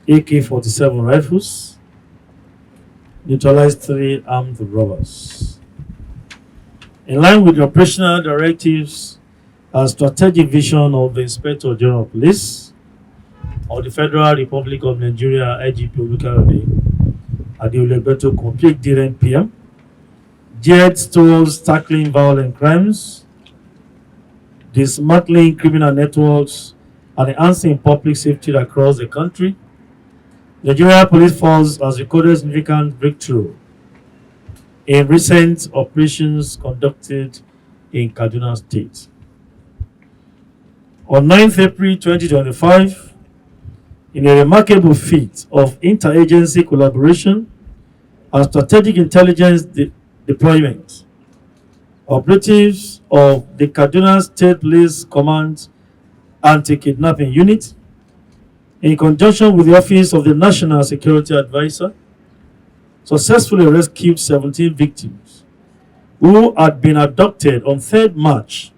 AK-47 rifles, neutralized 3 armed robbers. In line with the operational directives and strategic vision of the Inspector General of Police of the Federal Republic of Nigeria, IGP Olukayode Adeolegbe, to complete during PM, geared towards tackling violent crimes, dismantling criminal networks, and enhancing public safety across the country. The Nigeria Police Force has recorded significant breakthrough in recent operations conducted in Kaduna State. On 9th April 2025, in a remarkable feat of interagency collaboration and strategic intelligence deployment, operatives of the Kaduna State Police Command Anti-Kidnapping Unit, in conjunction with the Office of the National Security Advisor, successfully rescued 17 victims who had been abducted on 3rd March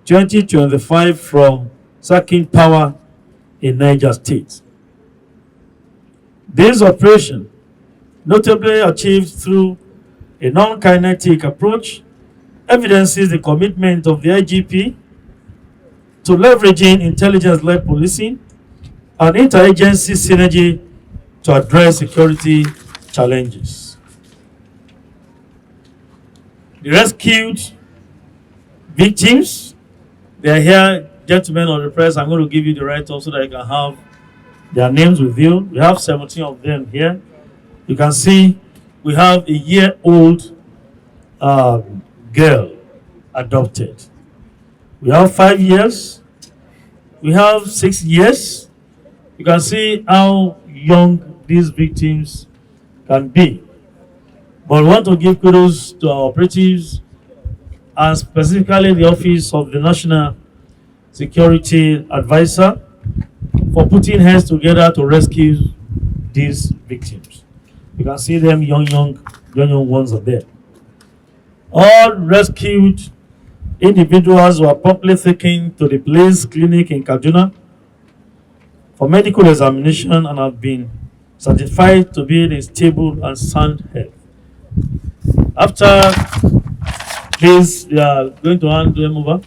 2025 from Sakin Power in Niger State. This operation, notably achieved through a non-kinetic approach, evidences the commitment of the IGP to leveraging intelligence-led policing and interagency synergy to address security challenges. The rescued victims, they are here, gentlemen of the press. I'm going to give you the write-up so that you can have their names with you. We have 17 of them here. You can see we have a year-old girl adopted. We have 5 years. We have 6 years. You can see how young these victims can be. But we want to give kudos to our operatives and specifically the Office of the National Security Advisor, for putting heads together to rescue these victims. You can see them young ones are there. All rescued individuals were promptly taken to the Blaze Clinic in Kaduna for medical examination and have been certified to be in stable and sound health. After this, we are going to hand them over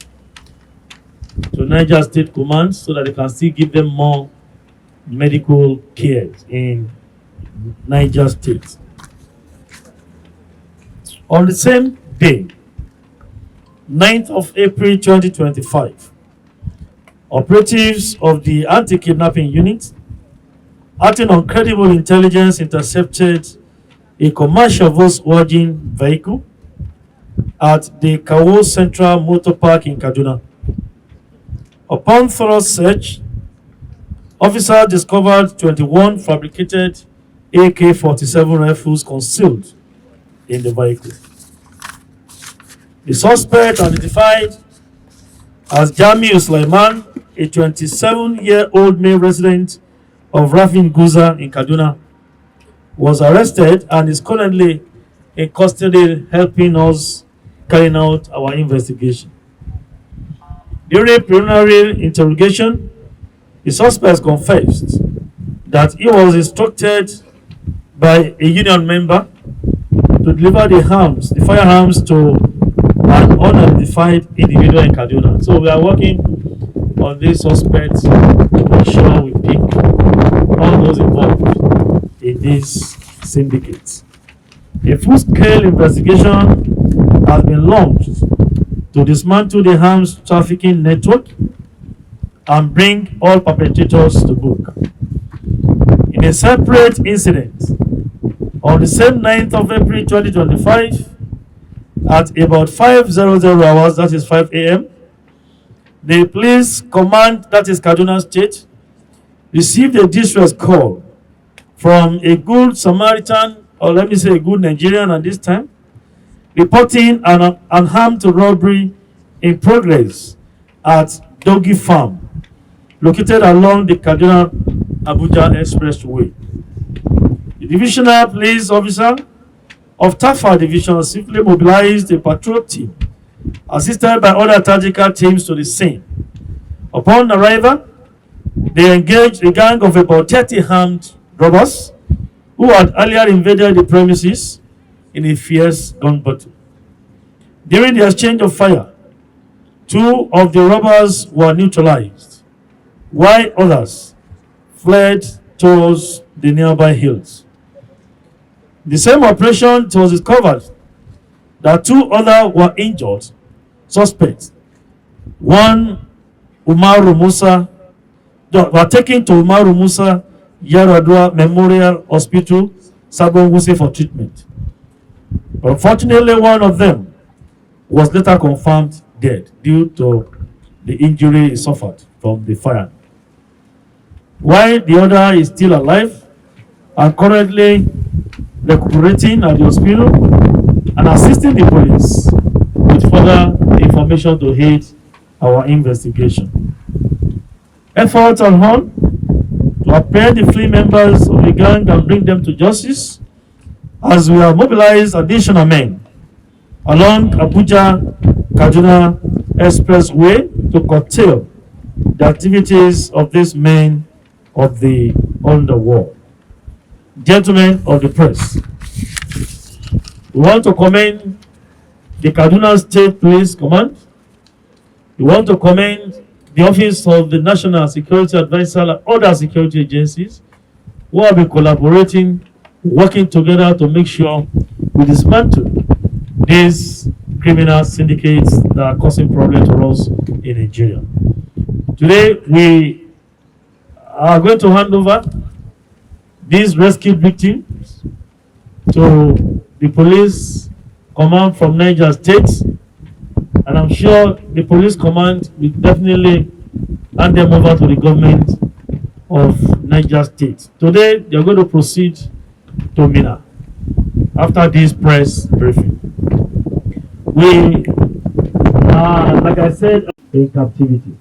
to Niger State Command so that they can still give them more medical care in Niger State. On the same day, 9th of April 2025, operatives of the anti-kidnapping unit, acting on credible intelligence, intercepted a commercial Volkswagen vehicle at the Kawo Central Motor Park in Kaduna. Upon thorough search, officers discovered 21 fabricated AK-47 rifles concealed in the vehicle. The suspect, identified as Jamiu Sulaiman, a 27-year-old male resident of Rafin Guza in Kaduna, was arrested and is currently in custody helping us carrying out our investigation. During preliminary interrogation, the suspect confessed that he was instructed by a union member to deliver the firearms to an unidentified individual in Kaduna. So we are working on these suspects to make sure we pick all those involved in these syndicates. A full-scale investigation has been launched to dismantle the arms trafficking network and bring all perpetrators to book. In a separate incident, on the same 9th of April 2025, at about 5:00 hours, that is 5 a.m., the police command, that is Kaduna State, received a distress call from a good Samaritan, or let me say a good Nigerian at this time, reporting an armed robbery in progress at Doggy Farm, located along the Kaduna-Abuja Expressway. The divisional police officer of Tafa Division swiftly mobilized a patrol team, assisted by other tactical teams, to the scene. Upon arrival, they engaged a gang of about 30 armed robbers who had earlier invaded the premises in a fierce gun battle. During the exchange of fire, 2 of the robbers were neutralized, while others fled towards the nearby hills. The same operation, it was discovered that 2 others were injured suspects. One, Umaru Musa, were taken to Umaru Musa Yaradua Memorial Hospital, Sabon Wuse, for treatment. But unfortunately, one of them was later confirmed dead due to the injury he suffered from the fire, while the other is still alive and currently recuperating at the hospital and assisting the police with further information to aid our investigation. Efforts are on to apprehend the fleeing members of the gang and bring them to justice, as we have mobilized additional men along Abuja-Kaduna Expressway to curtail the activities of these men of the underworld. Gentlemen of the press, we want to commend the Kaduna State Police Command. We want to commend the Office of the National Security Advisor and other security agencies who have been collaborating, working together to make sure we dismantle these criminal syndicates that are causing problems to us in Nigeria. Today, we are going to hand over these rescued victims to the police command from Niger State, and I'm sure the police command will definitely hand them over to the government of Niger State. Today, they're going to proceed to Mina after this press briefing. We like I said, in captivity.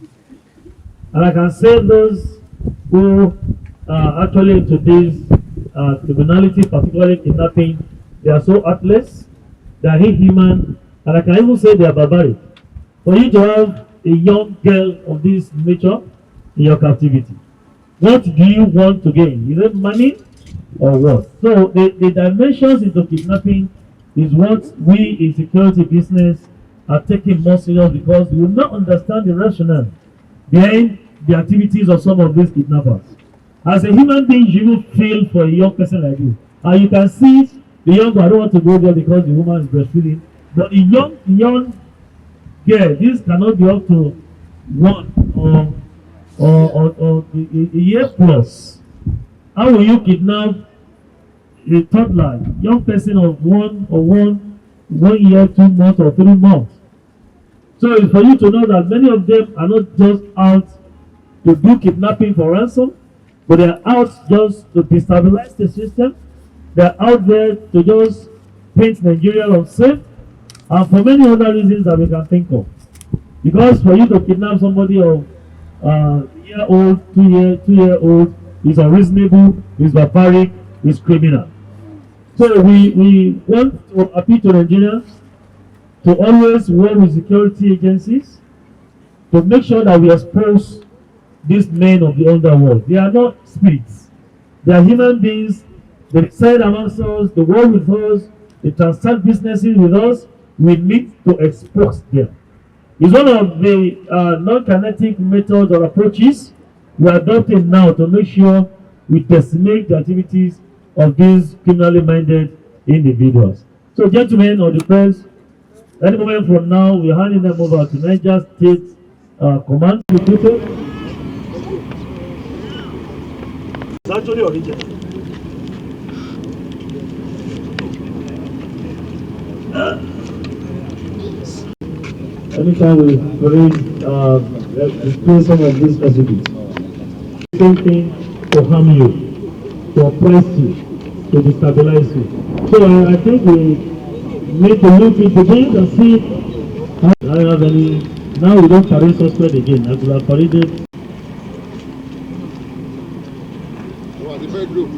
And I can say those who are actually into this criminality, particularly kidnapping, they are so heartless, they are inhuman, and I can even say they are barbaric. For you to have a young girl of this nature in your captivity, what do you want to gain? Is it money or what? So the dimensions into kidnapping is what we in security business are taking more serious, because we will not understand the rationale behind the activities of some of these kidnappers. As a human being, you will feel for a young person like this. And you can see the young girl, I don't want to go there because the woman is breastfeeding, but a young girl, this cannot be up to one or a year plus. How will you kidnap a toddler, young person of one year, 2 months, or 3 months? So it's for you to know that many of them are not just out to do kidnapping for ransom, but they are out just to destabilize the system. They are out there to just paint Nigeria unsafe, and for many other reasons that we can think of. Because for you to kidnap somebody of year old, 2 year old is unreasonable, is barbaric, is criminal. So we want to appeal to Nigerians to always work with security agencies to make sure that we expose these men of the underworld. They are not spirits. They are human beings. They reside amongst us, they work with us, they transact businesses with us. We need to expose them. It's one of the non-kinetic methods or approaches we are adopting now to make sure we decimate the activities of these criminally minded individuals. So, gentlemen of the press, any moment from now, we're handing them over to Niger State Command. It's actually original. Anytime we display some of these recipes, same thing to harm you, to oppress you, to destabilize you. So I think we need to look into this and see how I don't have any. Now we don't parade suspect again. I could have paraded. The bedroom.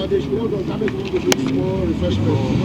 They should order damage to the small refreshments.